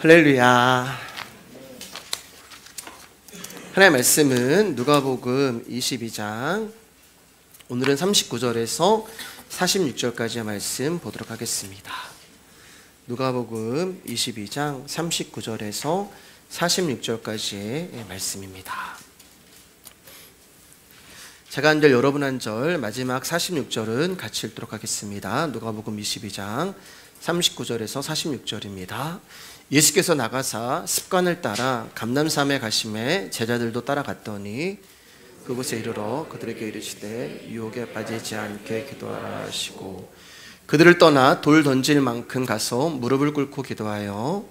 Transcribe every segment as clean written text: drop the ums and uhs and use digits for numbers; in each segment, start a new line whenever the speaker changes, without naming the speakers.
할렐루야. 하나님의 말씀은 누가복음 22장, 오늘은 39절에서 46절까지의 말씀 보도록 하겠습니다. 누가복음 22장 39절에서 46절까지의 말씀입니다. 제가 한 절, 여러분 한 절, 마지막 46절은 같이 읽도록 하겠습니다. 누가복음 22장 39절에서 46절입니다. 예수께서 나가사 습관을 따라 감람산에 가심에 제자들도 따라갔더니 그곳에 이르러 그들에게 이르시되 유혹에 빠지지 않게 기도하라 하시고, 그들을 떠나 돌 던질 만큼 가서 무릎을 꿇고 기도하여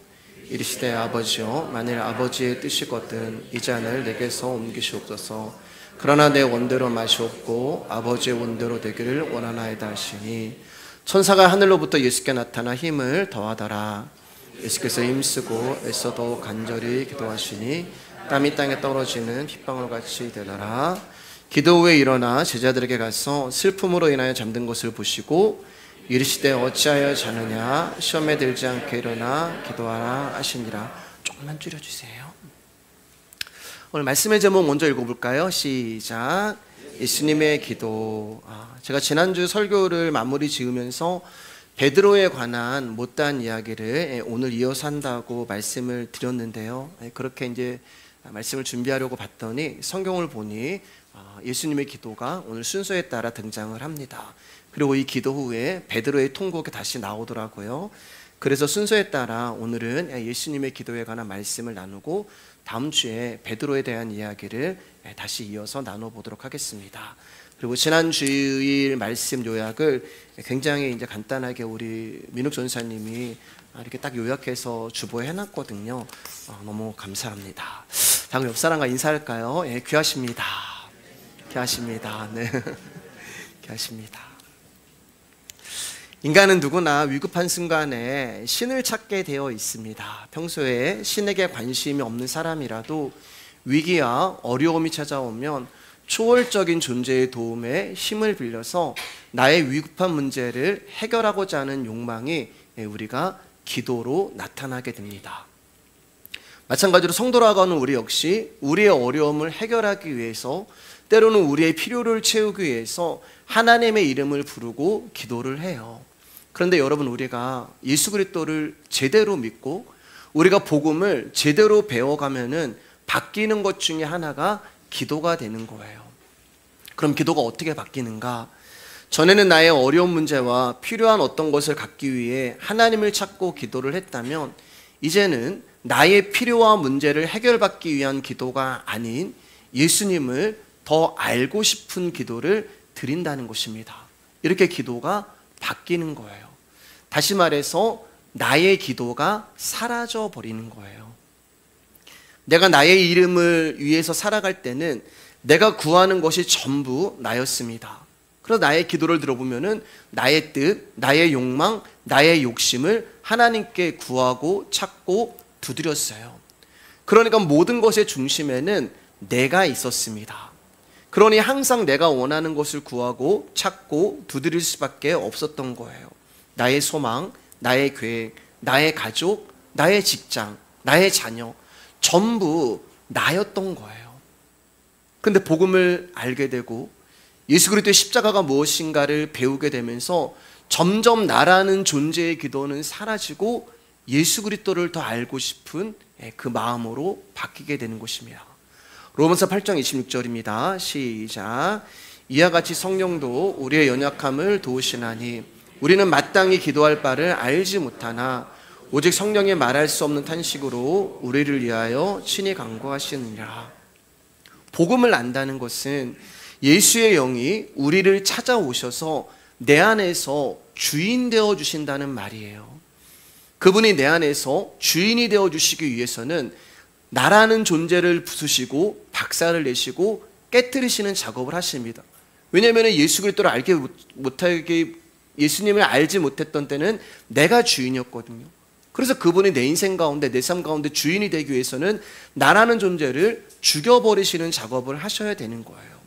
이르시되 아버지여, 만일 아버지의 뜻이거든 이 잔을 내게서 옮기시옵소서. 그러나 내 원대로 마시옵고 아버지의 원대로 되기를 원하나이다 하시니, 천사가 하늘로부터 예수께 나타나 힘을 더하더라. 예수께서 힘쓰고 애써도 간절히 기도하시니 땀이 땅에 떨어지는 핏방울같이 되더라. 기도 후에 일어나 제자들에게 가서 슬픔으로 인하여 잠든 것을 보시고 이르시되 어찌하여 자느냐, 시험에 들지 않게 일어나 기도하라 하시니라. 조금만 줄여주세요. 오늘 말씀의 제목 먼저 읽어볼까요? 시작. 예수님의 기도. 제가 지난주 설교를 마무리 지으면서 베드로에 관한 못다한 이야기를 오늘 이어서 한다고 말씀을 드렸는데요. 그렇게 이제 말씀을 준비하려고 봤더니 성경을 보니 예수님의 기도가 오늘 순서에 따라 등장을 합니다. 그리고 이 기도 후에 베드로의 통곡이 다시 나오더라고요. 그래서 순서에 따라 오늘은 예수님의 기도에 관한 말씀을 나누고 다음 주에 베드로에 대한 이야기를 다시 이어서 나눠보도록 하겠습니다. 그리고 지난 주일 말씀 요약을 굉장히 이제 간단하게 우리 민욱 전사님이 이렇게 딱 요약해서 주보에 해놨거든요. 너무 감사합니다. 다음 옆 사람과 인사할까요? 예, 귀하십니다. 귀하십니다. 네, 귀하십니다. 인간은 누구나 위급한 순간에 신을 찾게 되어 있습니다. 평소에 신에게 관심이 없는 사람이라도 위기와 어려움이 찾아오면 초월적인 존재의 도움에 힘을 빌려서 나의 위급한 문제를 해결하고자 하는 욕망이 우리가 기도로 나타나게 됩니다. 마찬가지로 성도라고 하는 우리 역시 우리의 어려움을 해결하기 위해서, 때로는 우리의 필요를 채우기 위해서 하나님의 이름을 부르고 기도를 해요. 그런데 여러분, 우리가 예수 그리스도를 제대로 믿고 우리가 복음을 제대로 배워가면은 바뀌는 것 중에 하나가 기도가 되는 거예요. 그럼 기도가 어떻게 바뀌는가? 전에는 나의 어려운 문제와 필요한 어떤 것을 갖기 위해 하나님을 찾고 기도를 했다면, 이제는 나의 필요와 문제를 해결받기 위한 기도가 아닌 예수님을 더 알고 싶은 기도를 드린다는 것입니다. 이렇게 기도가 바뀌는 거예요. 다시 말해서 나의 기도가 사라져 버리는 거예요. 내가 나의 이름을 위해서 살아갈 때는 내가 구하는 것이 전부 나였습니다. 그래서 나의 기도를 들어보면은 나의 뜻, 나의 욕망, 나의 욕심을 하나님께 구하고 찾고 두드렸어요. 그러니까 모든 것의 중심에는 내가 있었습니다. 그러니 항상 내가 원하는 것을 구하고 찾고 두드릴 수밖에 없었던 거예요. 나의 소망, 나의 계획, 나의 가족, 나의 직장, 나의 자녀, 전부 나였던 거예요. 근데 복음을 알게 되고 예수 그리스도의 십자가가 무엇인가를 배우게 되면서 점점 나라는 존재의 기도는 사라지고 예수 그리스도를 더 알고 싶은 그 마음으로 바뀌게 되는 것입니다. 로마서 8장 26절입니다. 시작. 이와 같이 성령도 우리의 연약함을 도우시나니 우리는 마땅히 기도할 바를 알지 못하나 오직 성령이 말할 수 없는 탄식으로 우리를 위하여 친히 간구하시느니라. 복음을 안다는 것은 예수의 영이 우리를 찾아오셔서 내 안에서 주인 되어 주신다는 말이에요. 그분이 내 안에서 주인이 되어 주시기 위해서는 나라는 존재를 부수시고 박살을 내시고 깨뜨리시는 작업을 하십니다. 왜냐하면 예수 그리스도를 알게 못하게, 예수님을 알지 못했던 때는 내가 주인이었거든요. 그래서 그분이 내 인생 가운데, 내 삶 가운데 주인이 되기 위해서는 나라는 존재를 죽여버리시는 작업을 하셔야 되는 거예요.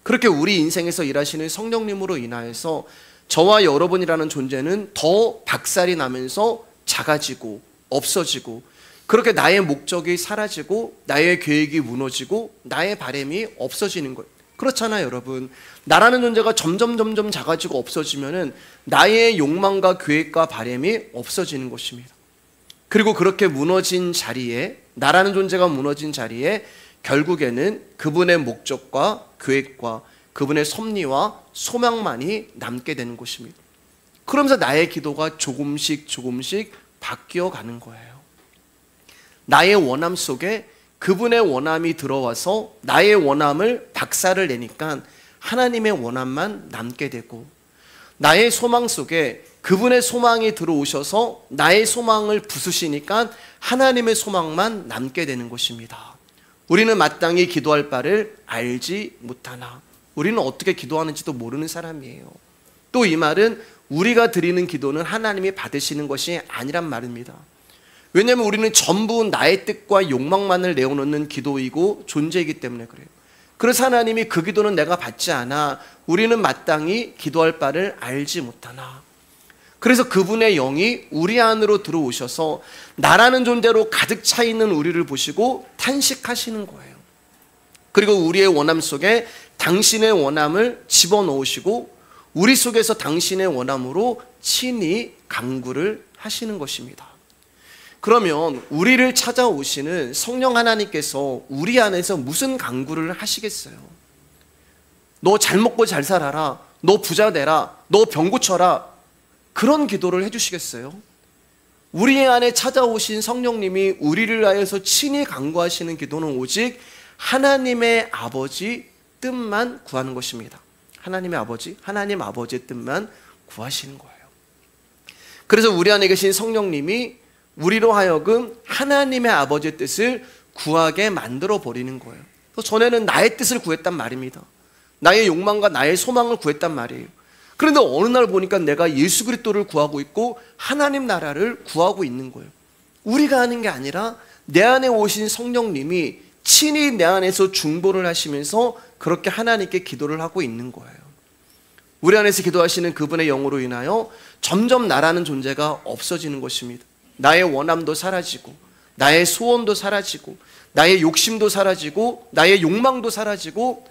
그렇게 우리 인생에서 일하시는 성령님으로 인하여서 저와 여러분이라는 존재는 더 박살이 나면서 작아지고 없어지고, 그렇게 나의 목적이 사라지고 나의 계획이 무너지고 나의 바람이 없어지는 거예요. 그렇잖아요, 여러분. 나라는 존재가 점점 작아지고 없어지면은 나의 욕망과 계획과 바람이 없어지는 것입니다. 그리고 그렇게 무너진 자리에, 나라는 존재가 무너진 자리에 결국에는 그분의 목적과 계획과 그분의 섭리와 소망만이 남게 되는 것입니다. 그러면서 나의 기도가 조금씩 바뀌어 가는 거예요. 나의 원함 속에 그분의 원함이 들어와서 나의 원함을 박살을 내니까 하나님의 원함만 남게 되고, 나의 소망 속에 그분의 소망이 들어오셔서 나의 소망을 부수시니까 하나님의 소망만 남게 되는 것입니다. 우리는 마땅히 기도할 바를 알지 못하나, 우리는 어떻게 기도하는지도 모르는 사람이에요. 또 이 말은 우리가 드리는 기도는 하나님이 받으시는 것이 아니란 말입니다. 왜냐하면 우리는 전부 나의 뜻과 욕망만을 내어놓는 기도이고 존재이기 때문에 그래요. 그래서 하나님이 그 기도는 내가 받지 않아, 우리는 마땅히 기도할 바를 알지 못하나. 그래서 그분의 영이 우리 안으로 들어오셔서 나라는 존재로 가득 차 있는 우리를 보시고 탄식하시는 거예요. 그리고 우리의 원함 속에 당신의 원함을 집어넣으시고 우리 속에서 당신의 원함으로 친히 강구를 하시는 것입니다. 그러면 우리를 찾아오시는 성령 하나님께서 우리 안에서 무슨 강구를 하시겠어요? 너 잘 먹고 잘 살아라, 너 부자 되라, 너 병 고쳐라, 그런 기도를 해주시겠어요? 우리 안에 찾아오신 성령님이 우리를 위하여서 친히 강구하시는 기도는 오직 하나님의 아버지 뜻만 구하는 것입니다. 하나님의 아버지, 하나님 아버지의 뜻만 구하시는 거예요. 그래서 우리 안에 계신 성령님이 우리로 하여금 하나님의 아버지의 뜻을 구하게 만들어 버리는 거예요. 전에는 나의 뜻을 구했단 말입니다. 나의 욕망과 나의 소망을 구했단 말이에요. 그런데 어느 날 보니까 내가 예수 그리스도를 구하고 있고 하나님 나라를 구하고 있는 거예요. 우리가 하는 게 아니라 내 안에 오신 성령님이 친히 내 안에서 중보를 하시면서 그렇게 하나님께 기도를 하고 있는 거예요. 우리 안에서 기도하시는 그분의 영으로 인하여 점점 나라는 존재가 없어지는 것입니다. 나의 원함도 사라지고 나의 소원도 사라지고 나의 욕심도 사라지고 나의 욕망도 사라지고,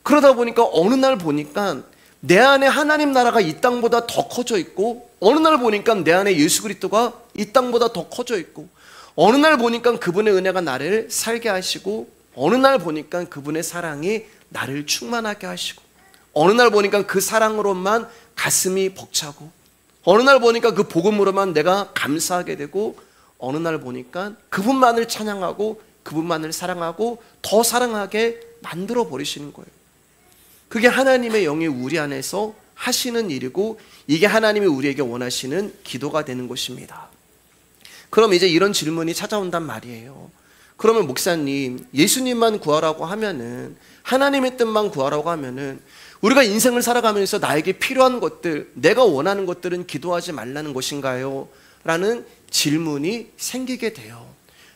그러다 보니까 어느 날 보니까 내 안에 하나님 나라가 이 땅보다 더 커져 있고, 어느 날 보니까 내 안에 예수 그리스도가 이 땅보다 더 커져 있고, 어느 날 보니까 그분의 은혜가 나를 살게 하시고, 어느 날 보니까 그분의 사랑이 나를 충만하게 하시고, 어느 날 보니까 그 사랑으로만 가슴이 벅차고, 어느 날 보니까 그 복음으로만 내가 감사하게 되고, 어느 날 보니까 그분만을 찬양하고 그분만을 사랑하고 더 사랑하게 만들어 버리시는 거예요. 그게 하나님의 영이 우리 안에서 하시는 일이고, 이게 하나님이 우리에게 원하시는 기도가 되는 것입니다. 그럼 이제 이런 질문이 찾아온단 말이에요. 그러면 목사님, 예수님만 구하라고 하면은, 하나님의 뜻만 구하라고 하면은 우리가 인생을 살아가면서 나에게 필요한 것들, 내가 원하는 것들은 기도하지 말라는 것인가요? 라는 질문이 생기게 돼요.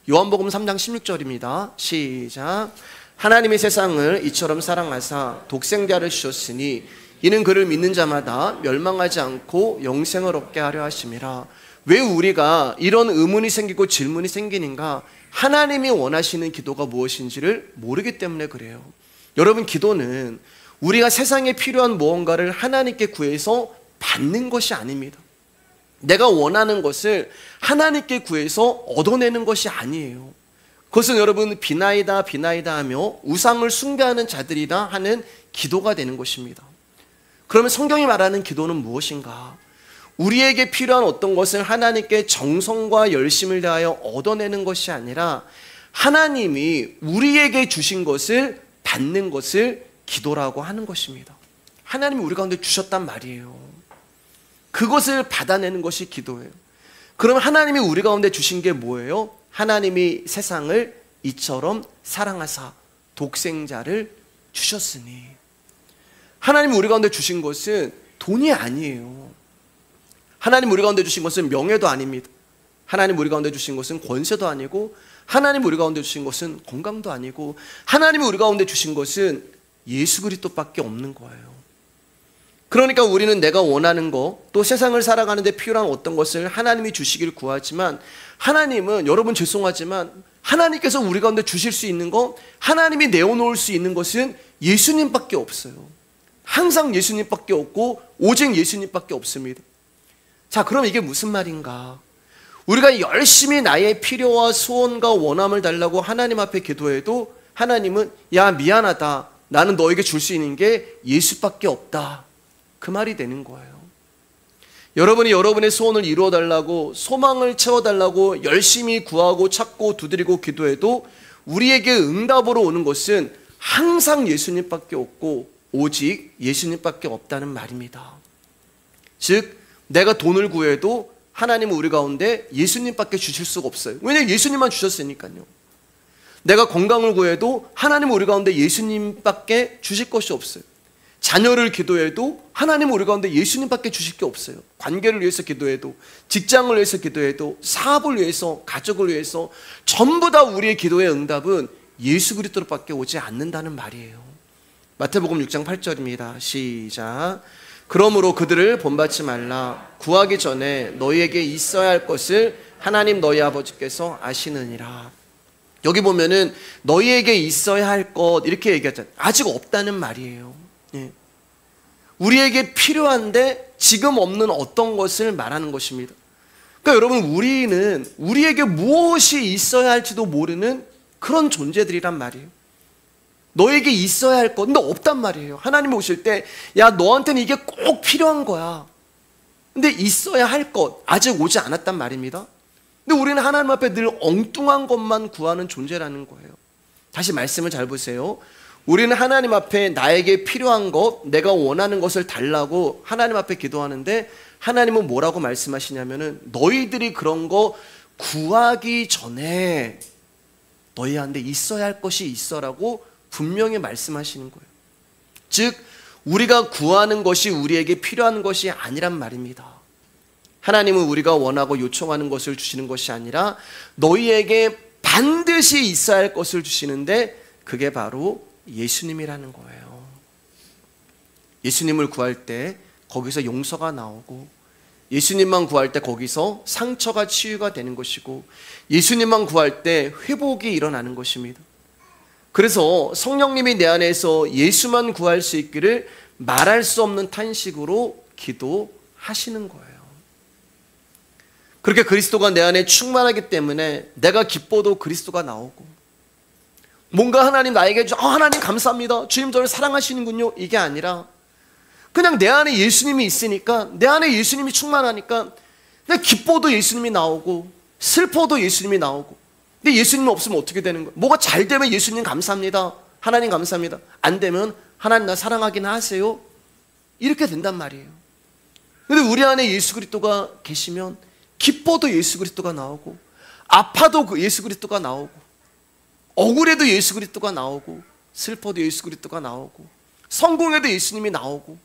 요한복음 3장 16절입니다. 시작. 하나님이 세상을 이처럼 사랑하사 독생자를 주셨으니 이는 그를 믿는 자마다 멸망하지 않고 영생을 얻게 하려 하심이라. 왜 우리가 이런 의문이 생기고 질문이 생기는가? 하나님이 원하시는 기도가 무엇인지를 모르기 때문에 그래요. 여러분, 기도는 우리가 세상에 필요한 무언가를 하나님께 구해서 받는 것이 아닙니다. 내가 원하는 것을 하나님께 구해서 얻어내는 것이 아니에요. 그것은 여러분 비나이다 하며 우상을 숭배하는 자들이다 하는 기도가 되는 것입니다. 그러면 성경이 말하는 기도는 무엇인가? 우리에게 필요한 어떤 것을 하나님께 정성과 열심을 다하여 얻어내는 것이 아니라 하나님이 우리에게 주신 것을 받는 것을 기도라고 하는 것입니다. 하나님이 우리 가운데 주셨단 말이에요. 그것을 받아내는 것이 기도예요. 그럼 하나님이 우리 가운데 주신 게 뭐예요? 하나님이 세상을 이처럼 사랑하사 독생자를 주셨으니. 하나님이 우리 가운데 주신 것은 돈이 아니에요. 하나님 우리 가운데 주신 것은 명예도 아닙니다. 하나님 우리 가운데 주신 것은 권세도 아니고, 하나님 우리 가운데 주신 것은 건강도 아니고, 하나님이 우리 가운데 주신 것은 예수 그리스도밖에 없는 거예요. 그러니까 우리는 내가 원하는 거, 또 세상을 살아가는 데 필요한 어떤 것을 하나님이 주시길 구하지만, 하나님은, 여러분 죄송하지만 하나님께서 우리 가운데 주실 수 있는 거, 하나님이 내어놓을 수 있는 것은 예수님밖에 없어요. 항상 예수님밖에 없고 오직 예수님밖에 없습니다. 자, 그럼 이게 무슨 말인가? 우리가 열심히 나의 필요와 소원과 원함을 달라고 하나님 앞에 기도해도 하나님은 야, 미안하다, 나는 너에게 줄 수 있는 게 예수밖에 없다, 그 말이 되는 거예요. 여러분이 여러분의 소원을 이루어달라고, 소망을 채워달라고 열심히 구하고 찾고 두드리고 기도해도 우리에게 응답으로 오는 것은 항상 예수님밖에 없고 오직 예수님밖에 없다는 말입니다. 즉, 내가 돈을 구해도 하나님은 우리 가운데 예수님밖에 주실 수가 없어요. 왜냐하면 예수님만 주셨으니까요. 내가 건강을 구해도 하나님은 우리 가운데 예수님밖에 주실 것이 없어요. 자녀를 기도해도 하나님은 우리 가운데 예수님밖에 주실 게 없어요. 관계를 위해서 기도해도, 직장을 위해서 기도해도, 사업을 위해서, 가족을 위해서 전부 다 우리의 기도의 응답은 예수 그리스도로밖에 오지 않는다는 말이에요. 마태복음 6장 8절입니다. 시작. 그러므로 그들을 본받지 말라. 구하기 전에 너희에게 있어야 할 것을 하나님 너희 아버지께서 아시느니라. 여기 보면은 너희에게 있어야 할 것 이렇게 얘기하잖아요. 아직 없다는 말이에요. 예. 우리에게 필요한데 지금 없는 어떤 것을 말하는 것입니다. 그러니까 여러분, 우리는 우리에게 무엇이 있어야 할지도 모르는 그런 존재들이란 말이에요. 너에게 있어야 할 것, 근데 없단 말이에요. 하나님 오실 때, 야, 너한테는 이게 꼭 필요한 거야. 근데 있어야 할 것, 아직 오지 않았단 말입니다. 근데 우리는 하나님 앞에 늘 엉뚱한 것만 구하는 존재라는 거예요. 다시 말씀을 잘 보세요. 우리는 하나님 앞에 나에게 필요한 것, 내가 원하는 것을 달라고 하나님 앞에 기도하는데, 하나님은 뭐라고 말씀하시냐면은 너희들이 그런 거 구하기 전에 너희한테 있어야 할 것이 있어라고 분명히 말씀하시는 거예요. 즉, 우리가 구하는 것이 우리에게 필요한 것이 아니란 말입니다. 하나님은 우리가 원하고 요청하는 것을 주시는 것이 아니라 너희에게 반드시 있어야 할 것을 주시는데, 그게 바로 예수님이라는 거예요. 예수님을 구할 때 거기서 용서가 나오고, 예수님만 구할 때 거기서 상처가 치유가 되는 것이고, 예수님만 구할 때 회복이 일어나는 것입니다. 그래서 성령님이 내 안에서 예수만 구할 수 있기를 말할 수 없는 탄식으로 기도하시는 거예요. 그렇게 그리스도가 내 안에 충만하기 때문에 내가 기뻐도 그리스도가 나오고, 뭔가 하나님 나에게 하나님 감사합니다, 주님 저를 사랑하시는군요, 이게 아니라 그냥 내 안에 예수님이 있으니까, 내 안에 예수님이 충만하니까 그냥 기뻐도 예수님이 나오고 슬퍼도 예수님이 나오고. 근데 예수님 없으면 어떻게 되는 거예요? 뭐가 잘 되면 예수님 감사합니다, 하나님 감사합니다, 안 되면 하나님 나 사랑하긴 하세요, 이렇게 된단 말이에요. 근데 우리 안에 예수 그리스도가 계시면 기뻐도 예수 그리스도가 나오고, 아파도 예수 그리스도가 나오고, 억울해도 예수 그리스도가 나오고, 슬퍼도 예수 그리스도가 나오고, 성공해도 예수님이 나오고.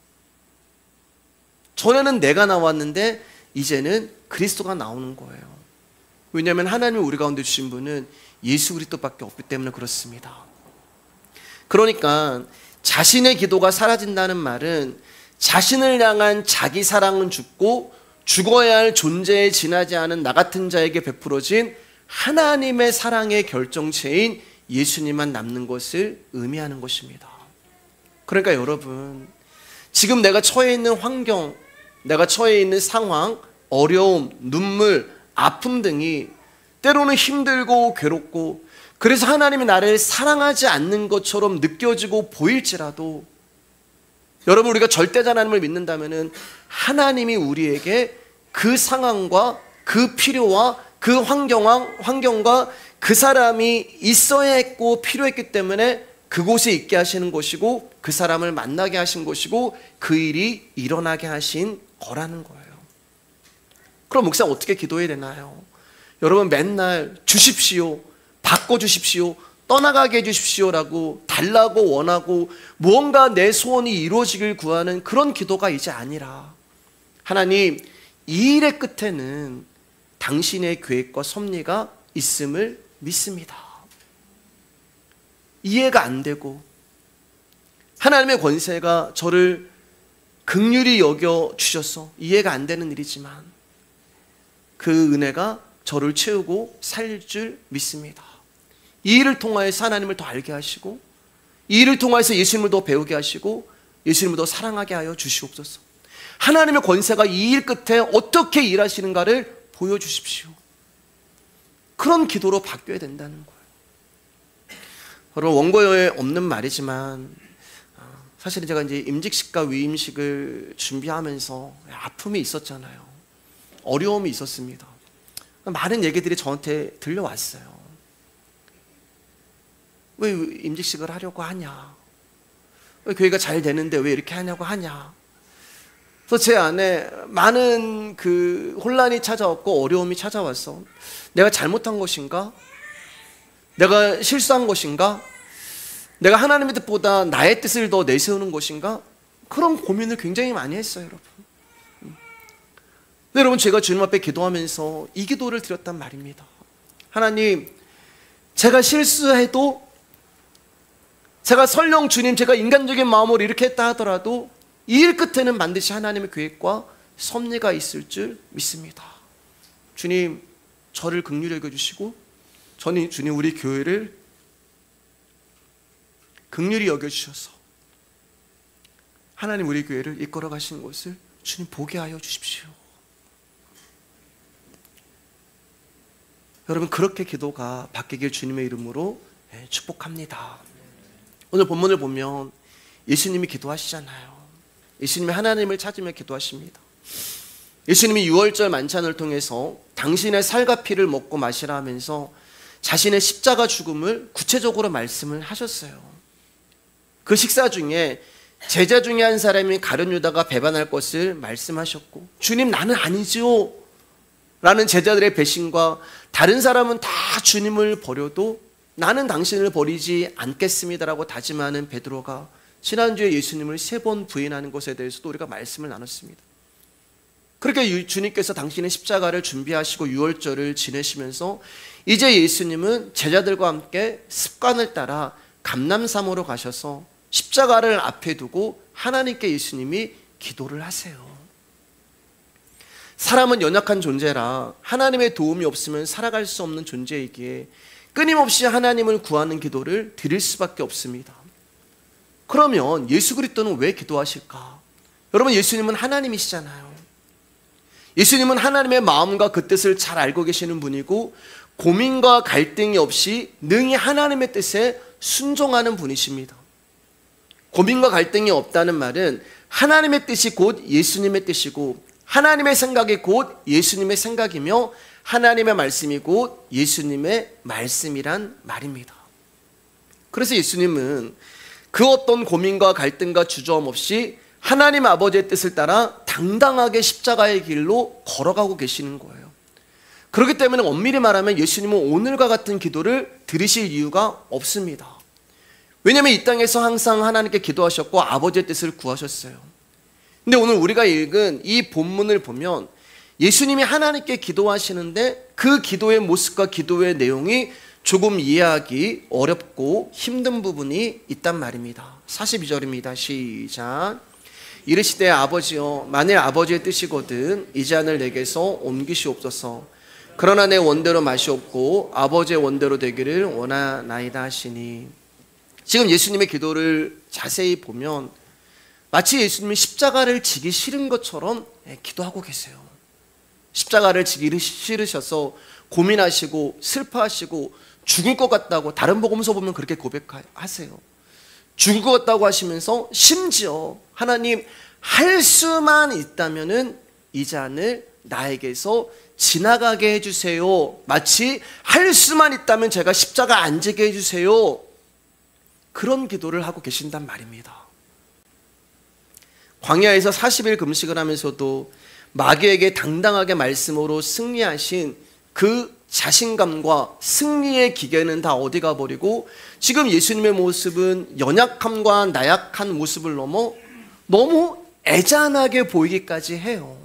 전에는 내가 나왔는데 이제는 그리스도가 나오는 거예요. 왜냐하면 하나님이 우리 가운데 주신 분은 예수 그리스도밖에 없기 때문에 그렇습니다. 그러니까 자신의 기도가 사라진다는 말은 자신을 향한 자기 사랑은 죽고 죽어야 할 존재에 지나지 않은 나 같은 자에게 베풀어진 하나님의 사랑의 결정체인 예수님만 남는 것을 의미하는 것입니다. 그러니까 여러분, 지금 내가 처해 있는 환경, 내가 처해 있는 상황, 어려움, 눈물, 아픔 등이 때로는 힘들고 괴롭고, 그래서 하나님이 나를 사랑하지 않는 것처럼 느껴지고 보일지라도, 여러분, 우리가 절대자 하나님을 믿는다면은 하나님이 우리에게 그 상황과 그 필요와 그 환경과 그 사람이 있어야 했고 필요했기 때문에 그곳에 있게 하시는 것이고, 그 사람을 만나게 하신 것이고, 그 일이 일어나게 하신 거라는 거예요. 그럼 목사님 어떻게 기도해야 되나요? 여러분, 맨날 주십시오, 바꿔주십시오, 떠나가게 해주십시오라고 달라고 원하고 무언가 내 소원이 이루어지길 구하는 그런 기도가 이제 아니라, 하나님, 이 일의 끝에는 당신의 계획과 섭리가 있음을 믿습니다. 이해가 안 되고 하나님의 권세가 저를 긍휼히 여겨 주셔서 이해가 안 되는 일이지만 그 은혜가 저를 채우고 살릴 줄 믿습니다. 이 일을 통하여서 하나님을 더 알게 하시고 이 일을 통하여서 예수님을 더 배우게 하시고 예수님을 더 사랑하게 하여 주시옵소서. 하나님의 권세가 이 일 끝에 어떻게 일하시는가를 보여주십시오. 그런 기도로 바뀌어야 된다는 거예요. 여러분, 원고에 없는 말이지만 사실은 제가 이제 임직식과 위임식을 준비하면서 아픔이 있었잖아요. 어려움이 있었습니다. 많은 얘기들이 저한테 들려왔어요. 왜 임직식을 하려고 하냐? 왜 교회가 잘 되는데 왜 이렇게 하냐고 하냐? 그래서 제 안에 많은 그 혼란이 찾아왔고 어려움이 찾아왔어. 내가 잘못한 것인가? 내가 실수한 것인가? 내가 하나님의 뜻보다 나의 뜻을 더 내세우는 것인가? 그런 고민을 굉장히 많이 했어요, 여러분. 근데 여러분, 제가 주님 앞에 기도하면서 이 기도를 드렸단 말입니다. 하나님, 제가 실수해도, 제가 설령 주님, 제가 인간적인 마음으로 이렇게 했다 하더라도 이 일 끝에는 반드시 하나님의 계획과 섭리가 있을 줄 믿습니다. 주님, 저를 긍휼히 여겨주시고 주님, 우리 교회를 긍휼히 여겨주셔서 하나님 우리 교회를 이끌어 가시는 것을 주님 보게 하여 주십시오. 여러분, 그렇게 기도가 바뀌길 주님의 이름으로 축복합니다. 오늘 본문을 보면 예수님이 기도하시잖아요. 예수님이 하나님을 찾으며 기도하십니다. 예수님이 유월절 만찬을 통해서 당신의 살과 피를 먹고 마시라 하면서 자신의 십자가 죽음을 구체적으로 말씀을 하셨어요. 그 식사 중에 제자 중에 한 사람이 가룟 유다가 배반할 것을 말씀하셨고, 주님, 나는 아니지요 라는 제자들의 배신과 다른 사람은 다 주님을 버려도 나는 당신을 버리지 않겠습니다라고 다짐하는 베드로가 지난주에 예수님을 3번 부인하는 것에 대해서도 우리가 말씀을 나눴습니다. 그렇게 주님께서 당신의 십자가를 준비하시고 유월절을 지내시면서 이제 예수님은 제자들과 함께 습관을 따라 감람산으로 가셔서 십자가를 앞에 두고 하나님께 예수님이 기도를 하세요. 사람은 연약한 존재라 하나님의 도움이 없으면 살아갈 수 없는 존재이기에 끊임없이 하나님을 구하는 기도를 드릴 수밖에 없습니다. 그러면 예수 그리스도는 왜 기도하실까? 여러분, 예수님은 하나님이시잖아요. 예수님은 하나님의 마음과 그 뜻을 잘 알고 계시는 분이고 고민과 갈등이 없이 능히 하나님의 뜻에 순종하는 분이십니다. 고민과 갈등이 없다는 말은 하나님의 뜻이 곧 예수님의 뜻이고 하나님의 생각이 곧 예수님의 생각이며 하나님의 말씀이 곧 예수님의 말씀이란 말입니다. 그래서 예수님은 그 어떤 고민과 갈등과 주저함 없이 하나님 아버지의 뜻을 따라 당당하게 십자가의 길로 걸어가고 계시는 거예요. 그렇기 때문에 엄밀히 말하면 예수님은 오늘과 같은 기도를 들으실 이유가 없습니다. 왜냐하면 이 땅에서 항상 하나님께 기도하셨고 아버지의 뜻을 구하셨어요. 근데 오늘 우리가 읽은 이 본문을 보면 예수님이 하나님께 기도하시는데 그 기도의 모습과 기도의 내용이 조금 이해하기 어렵고 힘든 부분이 있단 말입니다. 42절입니다. 시작. 이르시되 아버지여, 만일 아버지의 뜻이거든 이 잔을 내게서 옮기시옵소서. 그러나 내 원대로 마시옵고 아버지의 원대로 되기를 원하나이다 하시니. 지금 예수님의 기도를 자세히 보면 마치 예수님이 십자가를 지기 싫은 것처럼 기도하고 계세요. 십자가를 지기 싫으셔서 고민하시고 슬퍼하시고 죽을 것 같다고, 다른 복음서 보면 그렇게 고백하세요. 죽을 것 같다고 하시면서 심지어 하나님, 할 수만 있다면은 이 잔을 나에게서 지나가게 해주세요. 마치 할 수만 있다면 제가 십자가 안 지게 해주세요. 그런 기도를 하고 계신단 말입니다. 광야에서 40일 금식을 하면서도 마귀에게 당당하게 말씀으로 승리하신 그 자신감과 승리의 기계는 다 어디 가버리고 지금 예수님의 모습은 연약함과 나약한 모습을 넘어 너무 애잔하게 보이기까지 해요.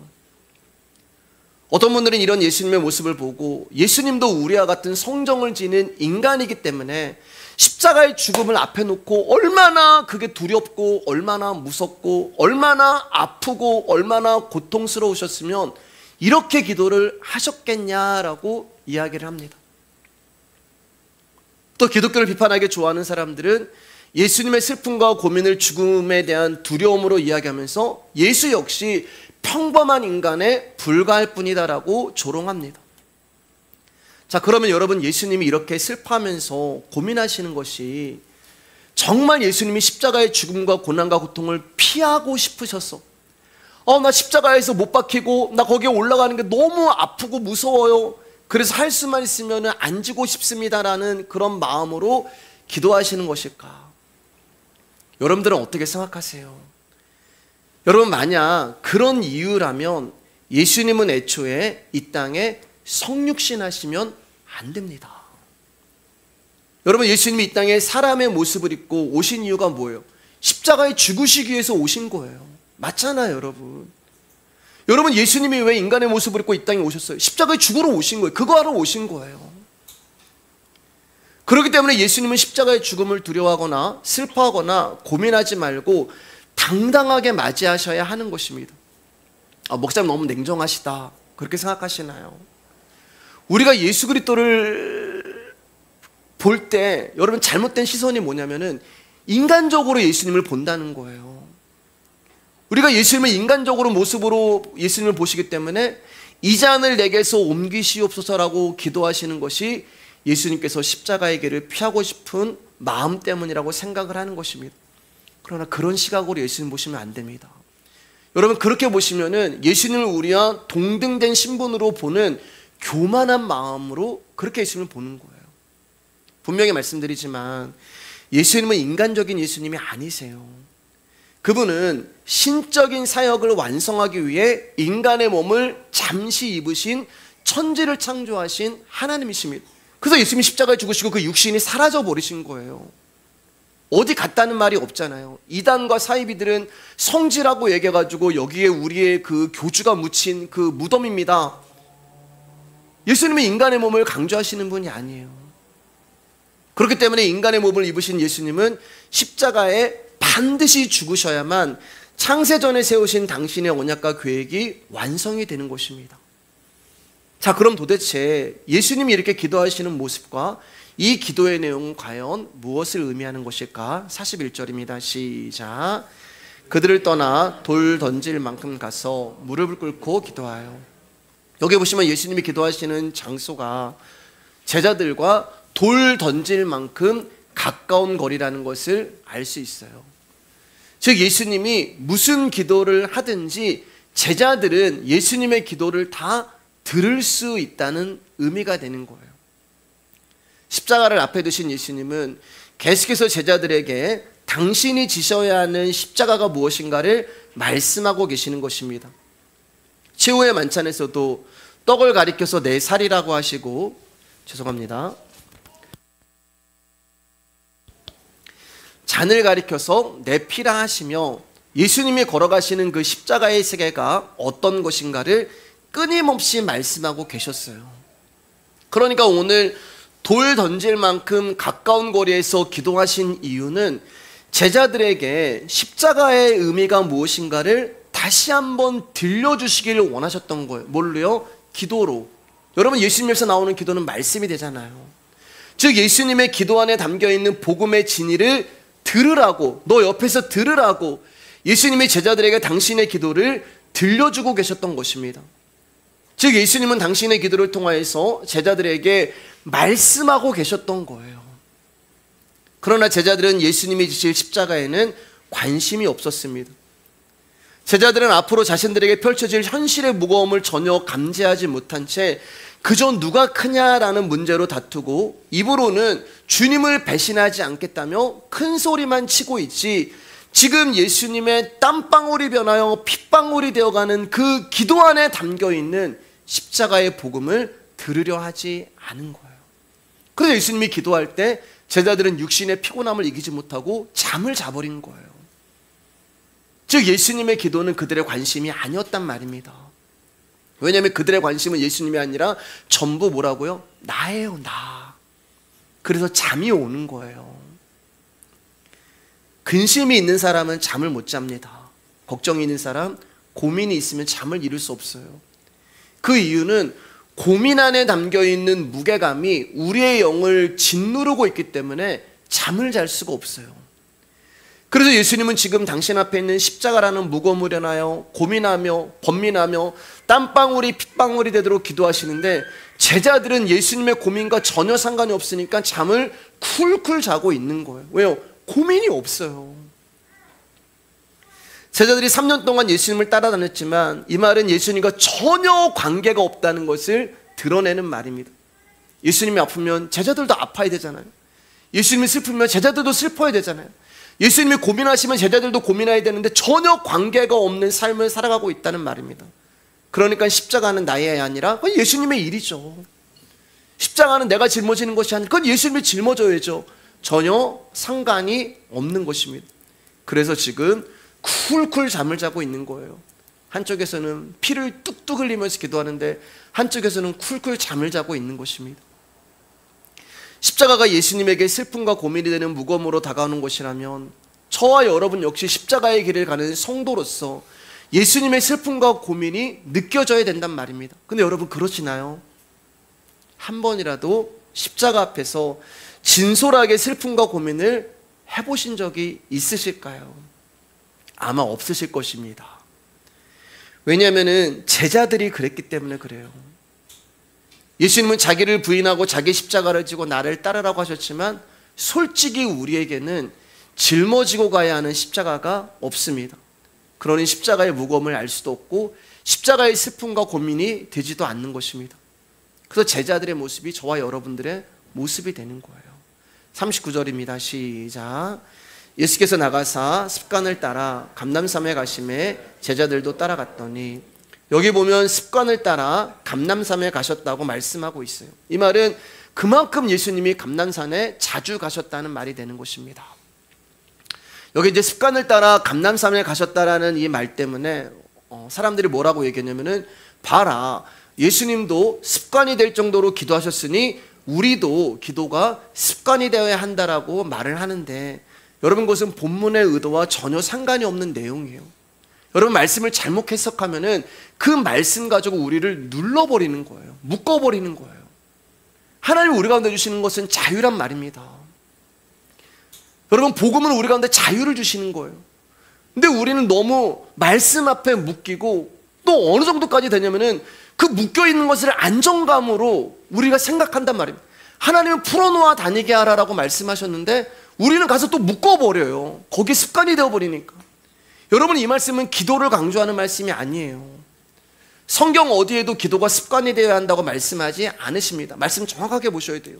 어떤 분들은 이런 예수님의 모습을 보고 예수님도 우리와 같은 성정을 지닌 인간이기 때문에 십자가의 죽음을 앞에 놓고 얼마나 그게 두렵고 얼마나 무섭고 얼마나 아프고 얼마나 고통스러우셨으면 이렇게 기도를 하셨겠냐라고 이야기를 합니다. 또 기독교를 비판하기 좋아하는 사람들은 예수님의 슬픔과 고민을 죽음에 대한 두려움으로 이야기하면서 예수 역시 평범한 인간에 불과할 뿐이다라고 조롱합니다. 자, 그러면 여러분, 예수님이 이렇게 슬퍼하면서 고민하시는 것이 정말 예수님이 십자가의 죽음과 고난과 고통을 피하고 싶으셨어. 나 십자가에서 못 박히고 나 거기에 올라가는 게 너무 아프고 무서워요. 그래서 할 수만 있으면 안 지고 싶습니다라는 그런 마음으로 기도하시는 것일까? 여러분들은 어떻게 생각하세요? 여러분, 만약 그런 이유라면 예수님은 애초에 이 땅에 성육신하시면 안 됩니다. 여러분, 예수님이 이 땅에 사람의 모습을 입고 오신 이유가 뭐예요? 십자가에 죽으시기 위해서 오신 거예요. 맞잖아요, 여러분. 여러분, 예수님이 왜 인간의 모습을 입고 이 땅에 오셨어요? 십자가에 죽으러 오신 거예요. 그거 하러 오신 거예요. 그렇기 때문에 예수님은 십자가의 죽음을 두려워하거나 슬퍼하거나 고민하지 말고 당당하게 맞이하셔야 하는 것입니다. 목사님 너무 냉정하시다, 그렇게 생각하시나요? 우리가 예수 그리스도를 볼 때 여러분, 잘못된 시선이 뭐냐면은 인간적으로 예수님을 본다는 거예요. 우리가 예수님을 인간적으로 모습으로 예수님을 보시기 때문에 이 잔을 내게서 옮기시옵소서라고 기도하시는 것이 예수님께서 십자가의 길을 피하고 싶은 마음 때문이라고 생각을 하는 것입니다. 그러나 그런 시각으로 예수님 보시면 안 됩니다. 여러분, 그렇게 보시면은 예수님을 우리와 동등된 신분으로 보는 교만한 마음으로 그렇게 예수님을 보는 거예요. 분명히 말씀드리지만 예수님은 인간적인 예수님이 아니세요. 그분은 신적인 사역을 완성하기 위해 인간의 몸을 잠시 입으신 천지를 창조하신 하나님이십니다. 그래서 예수님이 십자가에 죽으시고 그 육신이 사라져 버리신 거예요. 어디 갔다는 말이 없잖아요. 이단과 사이비들은 성지라고 얘기해가지고 여기에 우리의 그 교주가 묻힌 그 무덤입니다. 예수님은 인간의 몸을 강조하시는 분이 아니에요. 그렇기 때문에 인간의 몸을 입으신 예수님은 십자가에 반드시 죽으셔야만 창세전에 세우신 당신의 언약과 계획이 완성이 되는 것입니다. 자, 그럼 도대체 예수님이 이렇게 기도하시는 모습과 이 기도의 내용은 과연 무엇을 의미하는 것일까? 41절입니다. 시작. 그들을 떠나 돌 던질 만큼 가서 무릎을 꿇고 기도하여. 여기 보시면 예수님이 기도하시는 장소가 제자들과 돌 던질 만큼 가까운 거리라는 것을 알 수 있어요. 즉, 예수님이 무슨 기도를 하든지 제자들은 예수님의 기도를 다 들을 수 있다는 의미가 되는 거예요. 십자가를 앞에 두신 예수님은 계속해서 제자들에게 당신이 지셔야 하는 십자가가 무엇인가를 말씀하고 계시는 것입니다. 최후의 만찬에서도 떡을 가리켜서 내 살이라고 하시고, 죄송합니다, 잔을 가리켜서 내 피라 하시며 예수님이 걸어가시는 그 십자가의 세계가 어떤 것인가를 끊임없이 말씀하고 계셨어요. 그러니까 오늘 돌 던질 만큼 가까운 거리에서 기도하신 이유는 제자들에게 십자가의 의미가 무엇인가를 다시 한번 들려주시기를 원하셨던 거예요. 뭘로요? 기도로. 여러분, 예수님에서 나오는 기도는 말씀이 되잖아요. 즉, 예수님의 기도 안에 담겨있는 복음의 진리를 들으라고, 너 옆에서 들으라고 예수님이 제자들에게 당신의 기도를 들려주고 계셨던 것입니다. 즉, 예수님은 당신의 기도를 통하여서 제자들에게 말씀하고 계셨던 거예요. 그러나 제자들은 예수님이 지실 십자가에는 관심이 없었습니다. 제자들은 앞으로 자신들에게 펼쳐질 현실의 무거움을 전혀 감지하지 못한 채 그저 누가 크냐라는 문제로 다투고 입으로는 주님을 배신하지 않겠다며 큰 소리만 치고 있지, 지금 예수님의 땀방울이 변하여 핏방울이 되어가는 그 기도 안에 담겨있는 십자가의 복음을 들으려 하지 않은 거예요. 그래서 예수님이 기도할 때 제자들은 육신의 피곤함을 이기지 못하고 잠을 자버린 거예요. 즉, 예수님의 기도는 그들의 관심이 아니었단 말입니다. 왜냐하면 그들의 관심은 예수님이 아니라 전부 뭐라고요? 나예요, 나. 그래서 잠이 오는 거예요. 근심이 있는 사람은 잠을 못 잡니다. 걱정이 있는 사람, 고민이 있으면 잠을 이룰 수 없어요. 그 이유는 고민 안에 담겨있는 무게감이 우리의 영을 짓누르고 있기 때문에 잠을 잘 수가 없어요. 그래서 예수님은 지금 당신 앞에 있는 십자가라는 무거움을 인하여 고민하며 번민하며 땀방울이 핏방울이 되도록 기도하시는데, 제자들은 예수님의 고민과 전혀 상관이 없으니까 잠을 쿨쿨 자고 있는 거예요. 왜요? 고민이 없어요. 제자들이 3년 동안 예수님을 따라다녔지만 이 말은 예수님과 전혀 관계가 없다는 것을 드러내는 말입니다. 예수님이 아프면 제자들도 아파야 되잖아요. 예수님이 슬프면 제자들도 슬퍼야 되잖아요. 예수님이 고민하시면 제자들도 고민해야 되는데 전혀 관계가 없는 삶을 살아가고 있다는 말입니다. 그러니까 십자가는 나의 아니라 그건 예수님의 일이죠. 십자가는 내가 짊어지는 것이 아니라 그건 예수님이 짊어져야죠. 전혀 상관이 없는 것입니다. 그래서 지금 쿨쿨 잠을 자고 있는 거예요. 한쪽에서는 피를 뚝뚝 흘리면서 기도하는데 한쪽에서는 쿨쿨 잠을 자고 있는 것입니다. 십자가가 예수님에게 슬픔과 고민이 되는 무거움으로 다가오는 것이라면 저와 여러분 역시 십자가의 길을 가는 성도로서 예수님의 슬픔과 고민이 느껴져야 된단 말입니다. 근데 여러분 그러시나요? 한 번이라도 십자가 앞에서 진솔하게 슬픔과 고민을 해보신 적이 있으실까요? 아마 없으실 것입니다. 왜냐하면 제자들이 그랬기 때문에 그래요. 예수님은 자기를 부인하고 자기 십자가를 지고 나를 따르라고 하셨지만 솔직히 우리에게는 짊어지고 가야 하는 십자가가 없습니다. 그러니 십자가의 무거움을 알 수도 없고 십자가의 슬픔과 고민이 되지도 않는 것입니다. 그래서 제자들의 모습이 저와 여러분들의 모습이 되는 거예요. 39절입니다. 시작. 예수께서 나가사 습관을 따라 감람산에 가심에 제자들도 따라갔더니, 여기 보면 습관을 따라 감람산에 가셨다고 말씀하고 있어요. 이 말은 그만큼 예수님이 감람산에 자주 가셨다는 말이 되는 것입니다. 여기 이제 습관을 따라 감람산에 가셨다라는 이 말 때문에 사람들이 뭐라고 얘기했냐면은, 봐라, 예수님도 습관이 될 정도로 기도하셨으니 우리도 기도가 습관이 되어야 한다라고 말을 하는데, 여러분 그것은 본문의 의도와 전혀 상관이 없는 내용이에요. 여러분 말씀을 잘못 해석하면은 그 말씀 가지고 우리를 눌러버리는 거예요. 묶어버리는 거예요. 하나님이 우리 가운데 주시는 것은 자유란 말입니다. 여러분 복음은 우리 가운데 자유를 주시는 거예요. 근데 우리는 너무 말씀 앞에 묶이고 또 어느 정도까지 되냐면은 그 묶여있는 것을 안정감으로 우리가 생각한단 말입니다. 하나님은 풀어놓아 다니게 하라라고 말씀하셨는데 우리는 가서 또 묶어버려요. 거기에 습관이 되어버리니까. 여러분 이 말씀은 기도를 강조하는 말씀이 아니에요. 성경 어디에도 기도가 습관이 되어야 한다고 말씀하지 않으십니다. 말씀 정확하게 보셔야 돼요.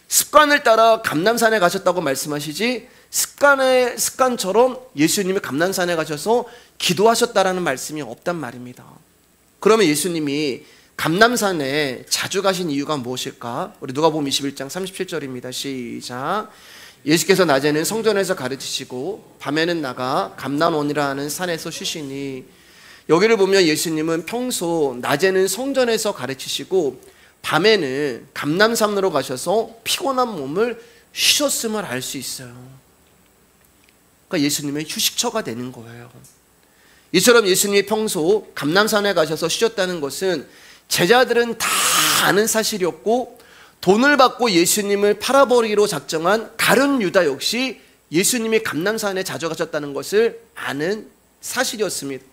습관을 따라 감람산에 가셨다고 말씀하시지 습관처럼 예수님이 감람산에 가셔서 기도하셨다라는 말씀이 없단 말입니다. 그러면 예수님이 감람산에 자주 가신 이유가 무엇일까? 우리 누가복음 21장 37절입니다. 시작. 예수께서 낮에는 성전에서 가르치시고 밤에는 나가 감람원이라 하는 산에서 쉬시니, 여기를 보면 예수님은 평소 낮에는 성전에서 가르치시고 밤에는 감람산으로 가셔서 피곤한 몸을 쉬셨음을 알 수 있어요. 그러니까 예수님의 휴식처가 되는 거예요. 이처럼 예수님이 평소 감람산에 가셔서 쉬셨다는 것은 제자들은 다 아는 사실이었고, 돈을 받고 예수님을 팔아버리기로 작정한 가룟 유다 역시 예수님이 감람산에 자주 가셨다는 것을 아는 사실이었습니다.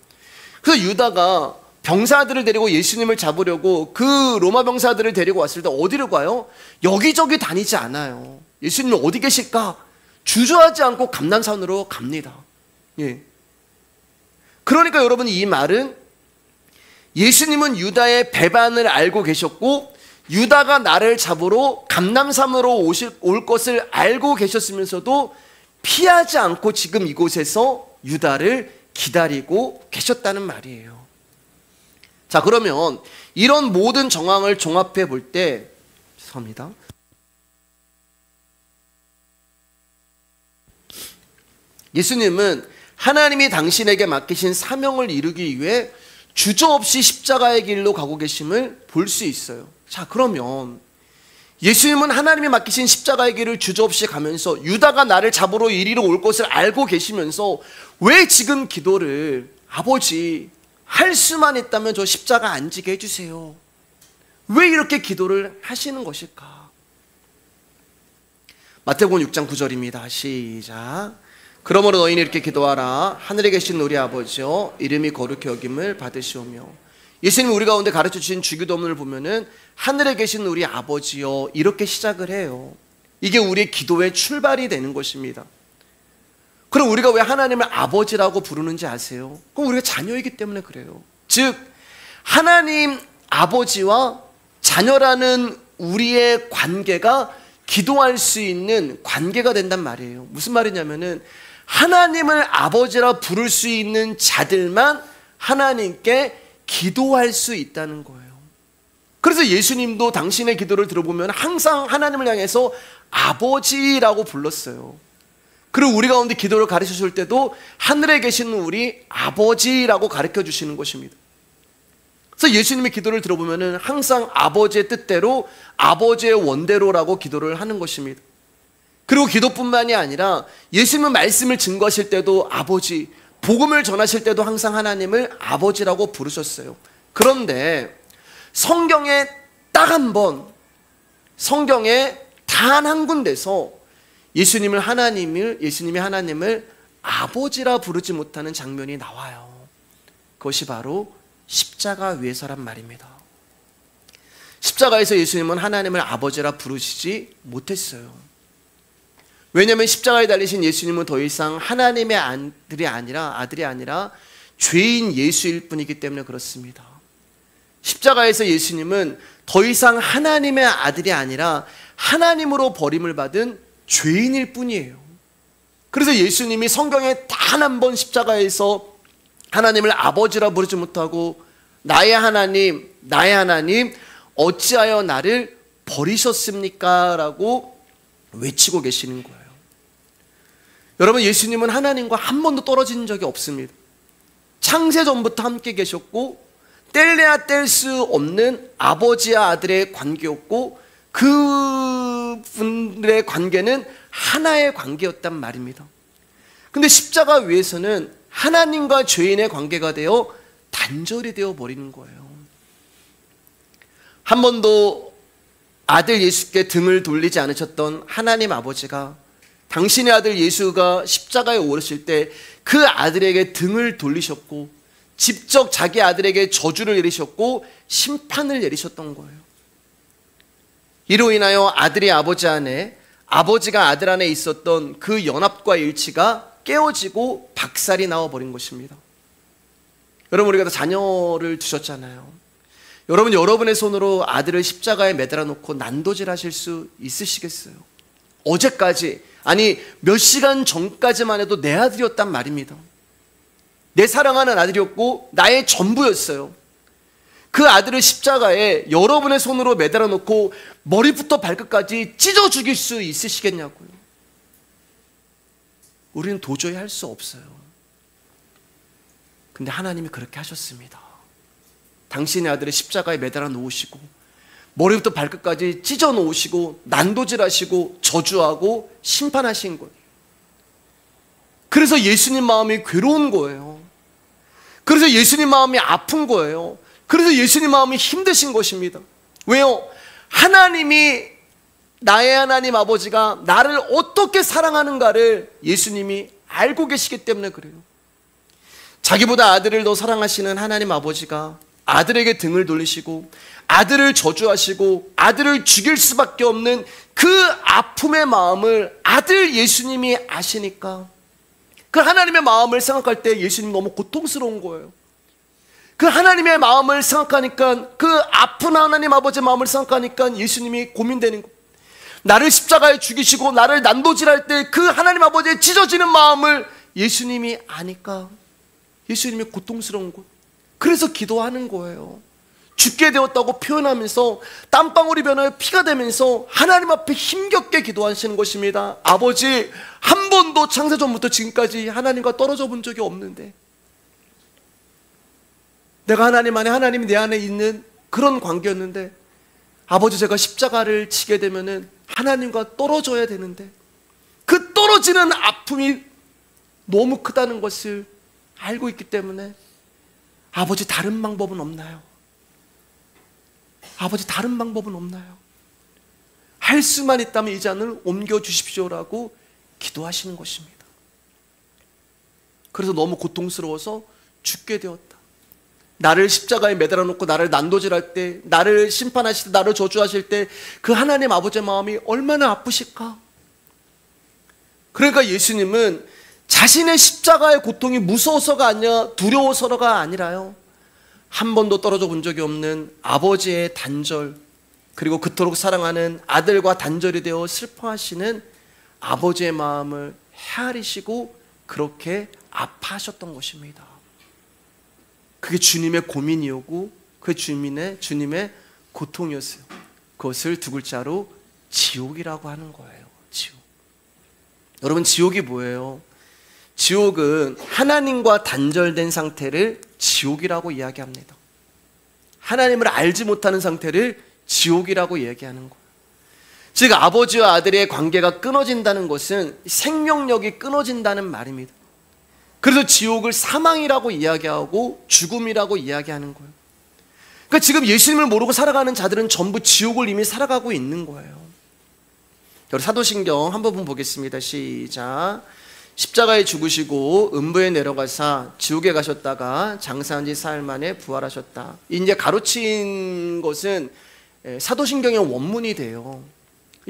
그래서 유다가 병사들을 데리고 예수님을 잡으려고 그 로마 병사들을 데리고 왔을 때 어디로 가요? 여기저기 다니지 않아요. 예수님은 어디 계실까? 주저하지 않고 감람산으로 갑니다. 예. 그러니까 여러분 이 말은 예수님은 유다의 배반을 알고 계셨고 유다가 나를 잡으러 감람산으로 올 것을 알고 계셨으면서도 피하지 않고 지금 이곳에서 유다를 기다리고 계셨다는 말이에요. 자, 그러면 이런 모든 정황을 종합해 볼 때, 죄송합니다. 예수님은 하나님이 당신에게 맡기신 사명을 이루기 위해 주저없이 십자가의 길로 가고 계심을 볼 수 있어요. 자, 그러면 예수님은 하나님이 맡기신 십자가의 길을 주저없이 가면서 유다가 나를 잡으러 이리로 올 것을 알고 계시면서 왜 지금 기도를 아버지 할 수만 있다면 저 십자가 안 지게 해주세요. 왜 이렇게 기도를 하시는 것일까? 마태복음 6장 9절입니다. 시작. 그러므로 너희는 이렇게 기도하라. 하늘에 계신 우리 아버지여 이름이 거룩히 여김을 받으시오며. 예수님이 우리 가운데 가르쳐 주신 주기도문을 보면은 하늘에 계신 우리 아버지여 이렇게 시작을 해요. 이게 우리의 기도의 출발이 되는 것입니다. 그럼 우리가 왜 하나님을 아버지라고 부르는지 아세요? 그럼 우리가 자녀이기 때문에 그래요. 즉 하나님 아버지와 자녀라는 우리의 관계가 기도할 수 있는 관계가 된단 말이에요. 무슨 말이냐면은 하나님을 아버지라 부를 수 있는 자들만 하나님께 기도할 수 있다는 거예요. 그래서 예수님도 당신의 기도를 들어보면 항상 하나님을 향해서 아버지라고 불렀어요. 그리고 우리 가운데 기도를 가르쳐 줄 때도 하늘에 계신 우리 아버지라고 가르쳐 주시는 것입니다. 그래서 예수님의 기도를 들어보면 항상 아버지의 뜻대로 아버지의 원대로라고 기도를 하는 것입니다. 그리고 기도뿐만이 아니라 예수님은 말씀을 증거하실 때도 아버지, 복음을 전하실 때도 항상 하나님을 아버지라고 부르셨어요. 그런데 성경에 딱 한 번, 성경에 단 한 군데서 예수님이 하나님을 아버지라 부르지 못하는 장면이 나와요. 그것이 바로 십자가 위에서란 말입니다. 십자가에서 예수님은 하나님을 아버지라 부르시지 못했어요. 왜냐하면 십자가에 달리신 예수님은 더 이상 하나님의 아들이 아니라 죄인 예수일 뿐이기 때문에 그렇습니다. 십자가에서 예수님은 더 이상 하나님의 아들이 아니라 하나님으로 버림을 받은 죄인일 뿐이에요. 그래서 예수님이 성경에 단 한 번 십자가에서 하나님을 아버지라 부르지 못하고 나의 하나님 어찌하여 나를 버리셨습니까? 라고 외치고 계시는 거예요. 여러분, 예수님은 하나님과 한 번도 떨어진 적이 없습니다. 창세전부터 함께 계셨고 뗄래야 뗄 수 없는 아버지와 아들의 관계였고 그분들의 관계는 하나의 관계였단 말입니다. 근데 십자가 위에서는 하나님과 죄인의 관계가 되어 단절이 되어 버리는 거예요. 한 번도 아들 예수께 등을 돌리지 않으셨던 하나님 아버지가 당신의 아들 예수가 십자가에 오르실 때 그 아들에게 등을 돌리셨고 직접 자기 아들에게 저주를 내리셨고 심판을 내리셨던 거예요. 이로 인하여 아들이 아버지 안에, 아버지가 아들 안에 있었던 그 연합과 일치가 깨어지고 박살이 나와버린 것입니다. 여러분, 우리가 다 자녀를 두셨잖아요. 여러분, 여러분의 손으로 아들을 십자가에 매달아 놓고 난도질 하실 수 있으시겠어요? 어제까지, 아니 몇 시간 전까지만 해도 내 아들이었단 말입니다. 내 사랑하는 아들이었고 나의 전부였어요. 그 아들을 십자가에 여러분의 손으로 매달아 놓고 머리부터 발끝까지 찢어 죽일 수 있으시겠냐고요. 우리는 도저히 할 수 없어요. 근데 하나님이 그렇게 하셨습니다. 당신의 아들을 십자가에 매달아 놓으시고 머리부터 발끝까지 찢어 놓으시고 난도질하시고 저주하고 심판하신 거예요. 그래서 예수님 마음이 괴로운 거예요. 그래서 예수님 마음이 아픈 거예요. 그래서 예수님 마음이 힘드신 것입니다. 왜요? 하나님이, 나의 하나님 아버지가 나를 어떻게 사랑하는가를 예수님이 알고 계시기 때문에 그래요. 자기보다 아들을 더 사랑하시는 하나님 아버지가 아들에게 등을 돌리시고 아들을 저주하시고 아들을 죽일 수밖에 없는 그 아픔의 마음을 아들 예수님이 아시니까 그 하나님의 마음을 생각할 때 예수님 너무 고통스러운 거예요. 그 하나님의 마음을 생각하니까, 그 아픈 하나님 아버지의 마음을 생각하니까 예수님이 고민되는 거예요. 나를 십자가에 죽이시고 나를 난도질할 때 그 하나님 아버지의 찢어지는 마음을 예수님이 아니까 예수님이 고통스러운 거예요. 그래서 기도하는 거예요. 죽게 되었다고 표현하면서 땀방울이 변하여 피가 되면서 하나님 앞에 힘겹게 기도하시는 것입니다. 아버지, 한 번도 창세전부터 지금까지 하나님과 떨어져 본 적이 없는데 내가 하나님 안에, 하나님이 내 안에 있는 그런 관계였는데 아버지, 제가 십자가를 지게 되면은 하나님과 떨어져야 되는데 그 떨어지는 아픔이 너무 크다는 것을 알고 있기 때문에 아버지, 다른 방법은 없나요? 아버지, 다른 방법은 없나요? 할 수만 있다면 이 잔을 옮겨주십시오라고 기도하시는 것입니다. 그래서 너무 고통스러워서 죽게 되었다. 나를 십자가에 매달아 놓고 나를 난도질할 때, 나를 심판하실 때, 나를 저주하실 때 그 하나님 아버지의 마음이 얼마나 아프실까? 그러니까 예수님은 자신의 십자가의 고통이 무서워서가 아니라 두려워서가 아니라요, 한 번도 떨어져 본 적이 없는 아버지의 단절, 그리고 그토록 사랑하는 아들과 단절이 되어 슬퍼하시는 아버지의 마음을 헤아리시고 그렇게 아파하셨던 것입니다. 그게 주님의 고민이었고 그 주님의 고통이었어요. 그것을 두 글자로 지옥이라고 하는 거예요. 지옥. 여러분, 지옥이 뭐예요? 지옥은 하나님과 단절된 상태를 지옥이라고 이야기합니다. 하나님을 알지 못하는 상태를 지옥이라고 얘기하는 거예요. 즉, 아버지와 아들의 관계가 끊어진다는 것은 생명력이 끊어진다는 말입니다. 그래서 지옥을 사망이라고 이야기하고 죽음이라고 이야기하는 거예요. 그러니까 지금 예수님을 모르고 살아가는 자들은 전부 지옥을 이미 살아가고 있는 거예요. 여러분, 사도신경 한 부분 보겠습니다. 시작. 십자가에 죽으시고 음부에 내려가사 지옥에 가셨다가 장사한 지 사흘 만에 부활하셨다. 이제 가로친 것은 사도신경의 원문이 돼요.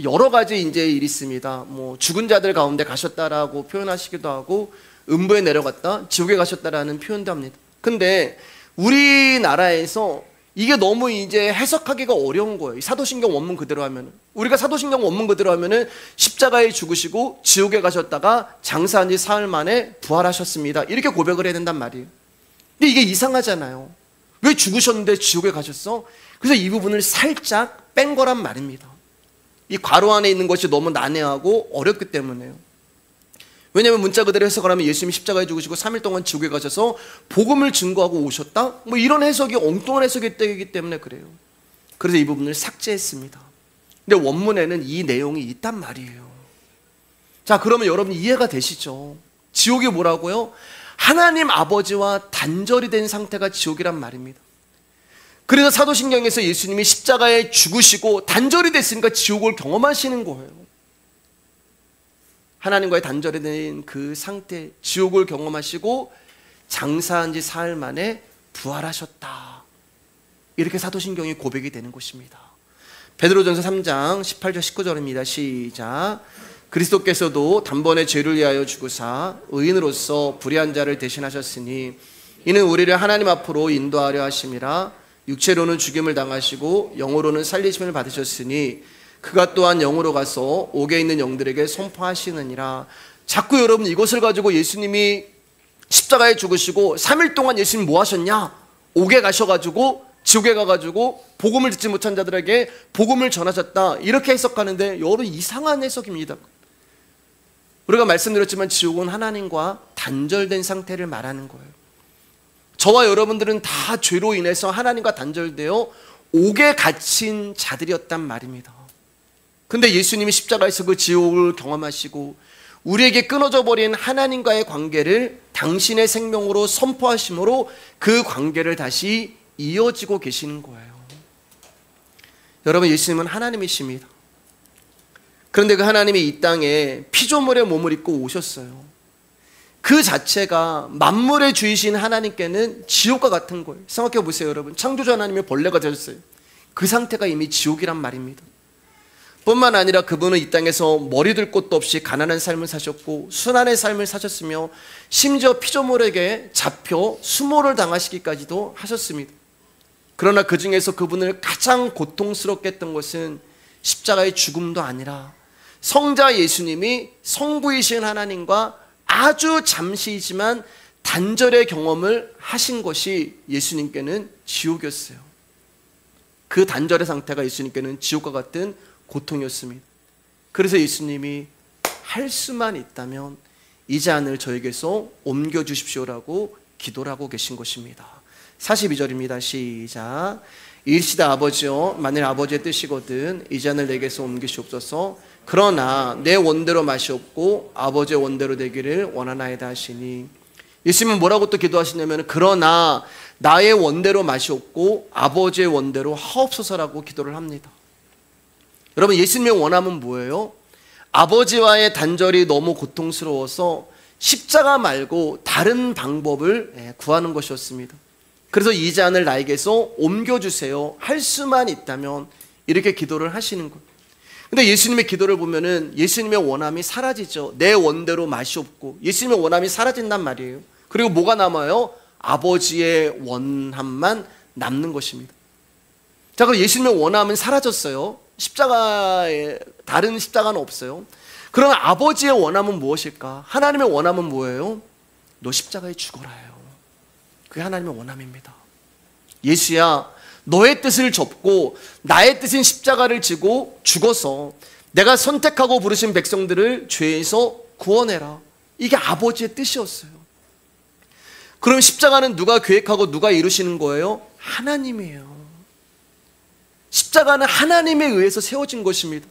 여러 가지 이제 일이 있습니다. 죽은 자들 가운데 가셨다라고 표현하시기도 하고, 음부에 내려갔다, 지옥에 가셨다라는 표현도 합니다. 근데 우리나라에서 이게 너무 이제 해석하기가 어려운 거예요. 사도신경 원문 그대로 하면은. 우리가 사도신경 원문 그대로 하면은 십자가에 죽으시고 지옥에 가셨다가 장사한 지 사흘 만에 부활하셨습니다, 이렇게 고백을 해야 된단 말이에요. 근데 이게 이상하잖아요. 왜 죽으셨는데 지옥에 가셨어? 그래서 이 부분을 살짝 뺀 거란 말입니다. 이 괄호 안에 있는 것이 너무 난해하고 어렵기 때문에요. 왜냐하면 문자 그대로 해석을 하면 예수님이 십자가에 죽으시고 3일 동안 지옥에 가셔서 복음을 증거하고 오셨다? 이런 해석이 엉뚱한 해석이 되기 때문에 그래요. 그래서 이 부분을 삭제했습니다. 근데 원문에는 이 내용이 있단 말이에요. 자, 그러면 여러분 이해가 되시죠? 지옥이 뭐라고요? 하나님 아버지와 단절이 된 상태가 지옥이란 말입니다. 그래서 사도신경에서 예수님이 십자가에 죽으시고 단절이 됐으니까 지옥을 경험하시는 거예요. 하나님과의 단절이 된 그 상태, 지옥을 경험하시고 장사한 지 사흘 만에 부활하셨다, 이렇게 사도신경이 고백이 되는 것입니다. 베드로전서 3장 18절 19절입니다. 시작. 그리스도께서도 단번에 죄를 위하여 죽으사 의인으로서 불의한 자를 대신하셨으니 이는 우리를 하나님 앞으로 인도하려 하심이라. 육체로는 죽임을 당하시고 영으로는 살리심을 받으셨으니 그가 또한 영으로 가서 옥에 있는 영들에게 선포하시느니라. 자꾸 여러분 이것을 가지고 예수님이 십자가에 죽으시고 3일 동안 예수님 뭐 하셨냐? 옥에 가셔가지고 지옥에 가가지고 복음을 듣지 못한 자들에게 복음을 전하셨다, 이렇게 해석하는데 여러분 이상한 해석입니다. 우리가 말씀드렸지만 지옥은 하나님과 단절된 상태를 말하는 거예요. 저와 여러분들은 다 죄로 인해서 하나님과 단절되어 옥에 갇힌 자들이었단 말입니다. 근데 예수님이 십자가에서 그 지옥을 경험하시고 우리에게 끊어져 버린 하나님과의 관계를 당신의 생명으로 선포하심으로 그 관계를 다시 이어지고 계시는 거예요. 여러분, 예수님은 하나님이십니다. 그런데 그 하나님이 이 땅에 피조물의 몸을 입고 오셨어요. 그 자체가 만물의 주이신 하나님께는 지옥과 같은 거예요. 생각해 보세요. 여러분, 창조주 하나님이 벌레가 되셨어요. 그 상태가 이미 지옥이란 말입니다. 뿐만 아니라 그분은 이 땅에서 머리 들 곳도 없이 가난한 삶을 사셨고 순환의 삶을 사셨으며 심지어 피조물에게 잡혀 수모를 당하시기까지도 하셨습니다. 그러나 그 중에서 그분을 가장 고통스럽게 했던 것은 십자가의 죽음도 아니라 성자 예수님이 성부이신 하나님과 아주 잠시이지만 단절의 경험을 하신 것이 예수님께는 지옥이었어요. 그 단절의 상태가 예수님께는 지옥과 같은 고통이었습니다. 그래서 예수님이 할 수만 있다면 이 잔을 저에게서 옮겨주십시오라고 기도를 하고 계신 것입니다. 42절입니다. 시작. 일시다 아버지여, 만일 아버지의 뜻이거든 이 잔을 내게서 옮기시옵소서. 그러나 내 원대로 마시옵고 아버지의 원대로 되기를 원하나이다 하시니, 예수님은 뭐라고 또 기도하시냐면 그러나 나의 원대로 마시옵고 아버지의 원대로 하옵소서라고 기도를 합니다. 여러분, 예수님의 원함은 뭐예요? 아버지와의 단절이 너무 고통스러워서 십자가 말고 다른 방법을 구하는 것이었습니다. 그래서 이 잔을 나에게서 옮겨주세요 할 수만 있다면 이렇게 기도를 하시는 거예요. 근데 예수님의 기도를 보면은 예수님의 원함이 사라지죠. 내 원대로 마시옵고, 예수님의 원함이 사라진단 말이에요. 그리고 뭐가 남아요? 아버지의 원함만 남는 것입니다. 자, 그럼 예수님의 원함은 사라졌어요. 십자가에, 다른 십자가는 없어요. 그러면 아버지의 원함은 무엇일까? 하나님의 원함은 뭐예요? 너 십자가에 죽어라요. 그게 하나님의 원함입니다. 예수야, 너의 뜻을 접고 나의 뜻인 십자가를 지고 죽어서 내가 선택하고 부르신 백성들을 죄에서 구원해라. 이게 아버지의 뜻이었어요. 그럼 십자가는 누가 계획하고 누가 이루시는 거예요? 하나님이에요. 십자가는 하나님에 의해서 세워진 것입니다.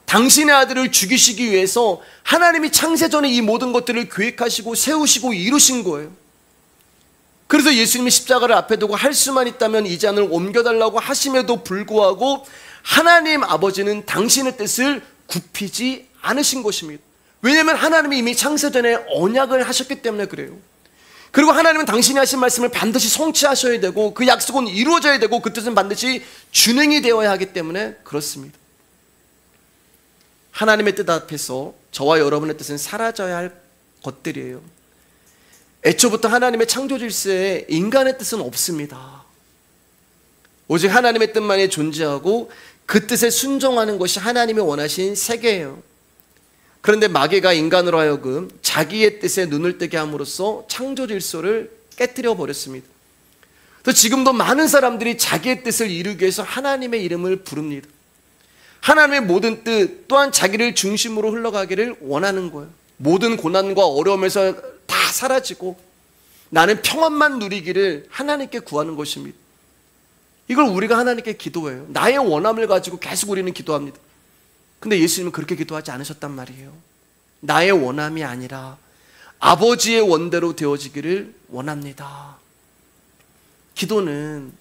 당신의 아들을 죽이시기 위해서 하나님이 창세전에 이 모든 것들을 계획하시고 세우시고 이루신 거예요. 그래서 예수님이 십자가를 앞에 두고 할 수만 있다면 이 잔을 옮겨달라고 하심에도 불구하고 하나님 아버지는 당신의 뜻을 굽히지 않으신 것입니다. 왜냐하면 하나님이 이미 창세전에 언약을 하셨기 때문에 그래요. 그리고 하나님은 당신이 하신 말씀을 반드시 성취하셔야 되고 그 약속은 이루어져야 되고 그 뜻은 반드시 준행이 되어야 하기 때문에 그렇습니다. 하나님의 뜻 앞에서 저와 여러분의 뜻은 사라져야 할 것들이에요. 애초부터 하나님의 창조 질서에 인간의 뜻은 없습니다. 오직 하나님의 뜻만이 존재하고 그 뜻에 순종하는 것이 하나님이 원하신 세계예요. 그런데 마귀가 인간으로 하여금 자기의 뜻에 눈을 뜨게 함으로써 창조 질서를 깨뜨려 버렸습니다. 그래서 지금도 많은 사람들이 자기의 뜻을 이루기 위해서 하나님의 이름을 부릅니다. 하나님의 모든 뜻 또한 자기를 중심으로 흘러가기를 원하는 거예요. 모든 고난과 어려움에서 다 사라지고 나는 평안만 누리기를 하나님께 구하는 것입니다. 이걸 우리가 하나님께 기도해요. 나의 원함을 가지고 계속 우리는 기도합니다. 근데 예수님은 그렇게 기도하지 않으셨단 말이에요. 나의 원함이 아니라 아버지의 원대로 되어지기를 원합니다. 기도는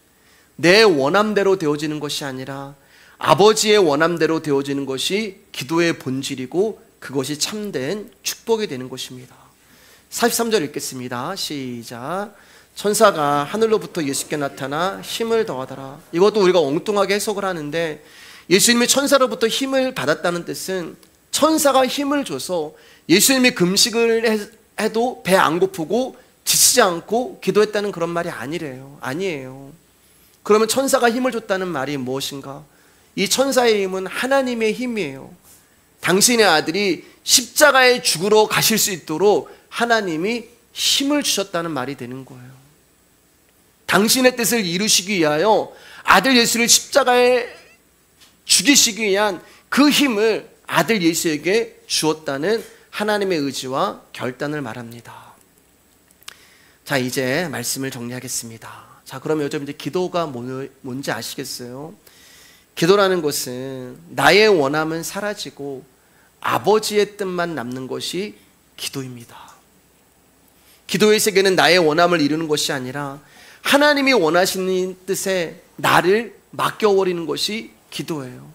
내 원함대로 되어지는 것이 아니라 아버지의 원함대로 되어지는 것이 기도의 본질이고 그것이 참된 축복이 되는 것입니다. 43절 읽겠습니다. 시작. 천사가 하늘로부터 예수께 나타나 힘을 더하더라. 이것도 우리가 엉뚱하게 해석을 하는데 예수님이 천사로부터 힘을 받았다는 뜻은 천사가 힘을 줘서 예수님이 금식을 해도 배 안 고프고 지치지 않고 기도했다는 그런 말이 아니에요. 그러면 천사가 힘을 줬다는 말이 무엇인가? 이 천사의 힘은 하나님의 힘이에요. 당신의 아들이 십자가에 죽으러 가실 수 있도록 하나님이 힘을 주셨다는 말이 되는 거예요. 당신의 뜻을 이루시기 위하여 아들 예수를 십자가에 죽이시기 위한 그 힘을 아들 예수에게 주었다는 하나님의 의지와 결단을 말합니다. 자, 이제 말씀을 정리하겠습니다. 자, 그러면 요즘 이제 기도가 뭔지 아시겠어요? 기도라는 것은 나의 원함은 사라지고 아버지의 뜻만 남는 것이 기도입니다. 기도의 세계는 나의 원함을 이루는 것이 아니라 하나님이 원하시는 뜻에 나를 맡겨버리는 것이 기도예요.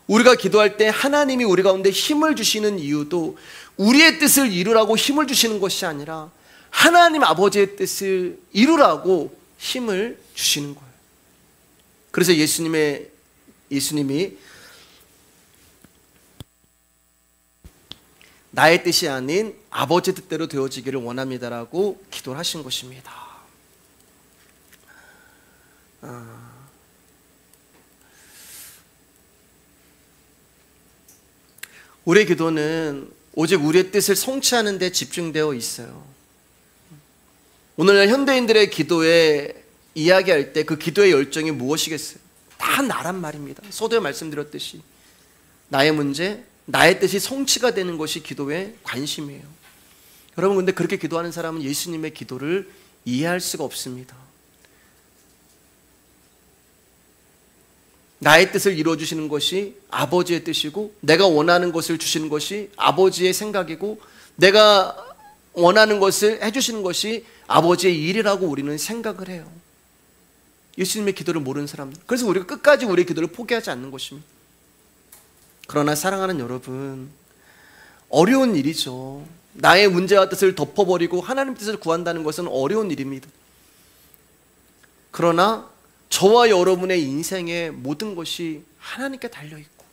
우리가 기도할 때 하나님이 우리 가운데 힘을 주시는 이유도 우리의 뜻을 이루라고 힘을 주시는 것이 아니라 하나님 아버지의 뜻을 이루라고 힘을 주시는 거예요. 그래서 예수님이 나의 뜻이 아닌 아버지 뜻대로 되어지기를 원합니다라고 기도를 하신 것입니다. 우리의 기도는 오직 우리의 뜻을 성취하는 데 집중되어 있어요. 오늘날 현대인들의 기도에 이야기할 때 그 기도의 열정이 무엇이겠어요? 다 나란 말입니다. 서두에 말씀드렸듯이 나의 문제, 나의 뜻이 성취가 되는 것이 기도의 관심이에요. 여러분, 근데 그렇게 기도하는 사람은 예수님의 기도를 이해할 수가 없습니다. 나의 뜻을 이루어주시는 것이 아버지의 뜻이고, 내가 원하는 것을 주시는 것이 아버지의 생각이고, 내가 원하는 것을 해주시는 것이 아버지의 일이라고 우리는 생각을 해요. 예수님의 기도를 모르는 사람들. 그래서 우리가 끝까지 우리의 기도를 포기하지 않는 것입니다. 그러나 사랑하는 여러분, 어려운 일이죠. 나의 문제와 뜻을 덮어버리고 하나님 뜻을 구한다는 것은 어려운 일입니다. 그러나 저와 여러분의 인생의 모든 것이 하나님께 달려있고,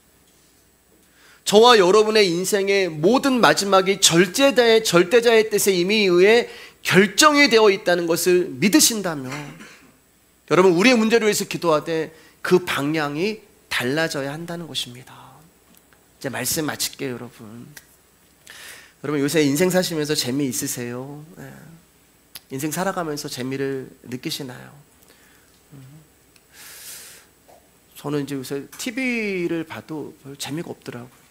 저와 여러분의 인생의 모든 마지막이 절대자의 뜻에 이미 의해 결정이 되어 있다는 것을 믿으신다면, 여러분, 우리의 문제를 위해서 기도하되 그 방향이 달라져야 한다는 것입니다. 이제 말씀 마칠게요, 여러분. 여러분, 요새 인생 사시면서 재미있으세요? 인생 살아가면서 재미를 느끼시나요? 저는 이제 요새 TV를 봐도 별 재미가 없더라고요.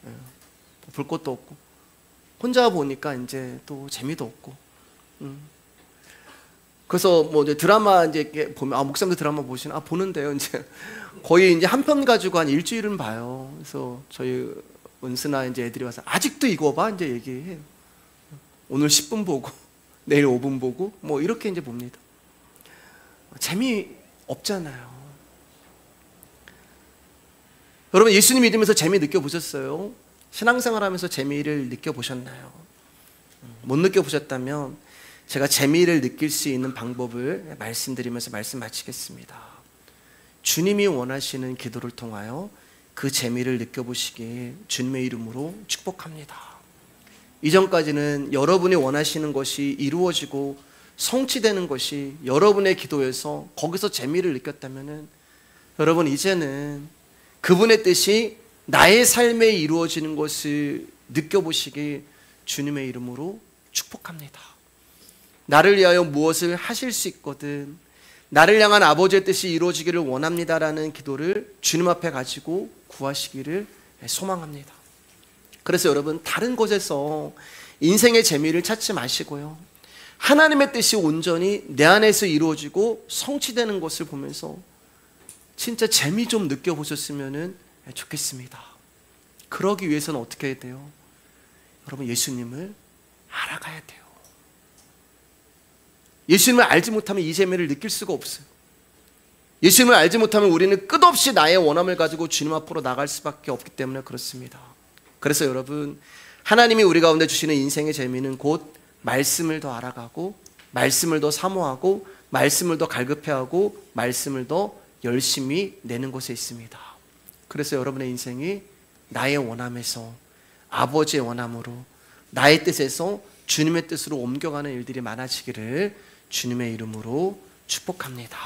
볼 것도 없고, 혼자 보니까 이제 또 재미도 없고. 그래서 뭐 이제 드라마 이제 보면, 목사님들 드라마 보시나? 보는데요. 이제 거의 이제 한 편 가지고 한 일주일은 봐요. 그래서 저희 은수나 이제 애들이 와서 아직도 이거 봐? 이제 얘기해요. 오늘 10분 보고, 내일 5분 보고, 뭐 이렇게 이제 봅니다. 재미없잖아요. 여러분, 예수님 믿으면서 재미 느껴보셨어요? 신앙생활 하면서 재미를 느껴보셨나요? 못 느껴보셨다면 제가 재미를 느낄 수 있는 방법을 말씀드리면서 말씀 마치겠습니다. 주님이 원하시는 기도를 통하여 그 재미를 느껴보시길 주님의 이름으로 축복합니다. 이전까지는 여러분이 원하시는 것이 이루어지고 성취되는 것이 여러분의 기도에서 거기서 재미를 느꼈다면, 여러분, 이제는 그분의 뜻이 나의 삶에 이루어지는 것을 느껴보시길 주님의 이름으로 축복합니다. 나를 위하여 무엇을 하실 수 있거든, 나를 향한 아버지의 뜻이 이루어지기를 원합니다라는 기도를 주님 앞에 가지고 구하시기를 소망합니다. 그래서 여러분, 다른 곳에서 인생의 재미를 찾지 마시고요, 하나님의 뜻이 온전히 내 안에서 이루어지고 성취되는 것을 보면서 진짜 재미 좀 느껴보셨으면 좋겠습니다. 그러기 위해서는 어떻게 해야 돼요? 여러분, 예수님을 알아가야 돼요. 예수님을 알지 못하면 이 재미를 느낄 수가 없어요. 예수님을 알지 못하면 우리는 끝없이 나의 원함을 가지고 주님 앞으로 나갈 수밖에 없기 때문에 그렇습니다. 그래서 여러분, 하나님이 우리 가운데 주시는 인생의 재미는 곧 말씀을 더 알아가고, 말씀을 더 사모하고, 말씀을 더 갈급해하고, 말씀을 더 열심히 내는 곳에 있습니다. 그래서 여러분의 인생이 나의 원함에서 아버지의 원함으로, 나의 뜻에서 주님의 뜻으로 옮겨가는 일들이 많아지기를 주님의 이름으로 축복합니다.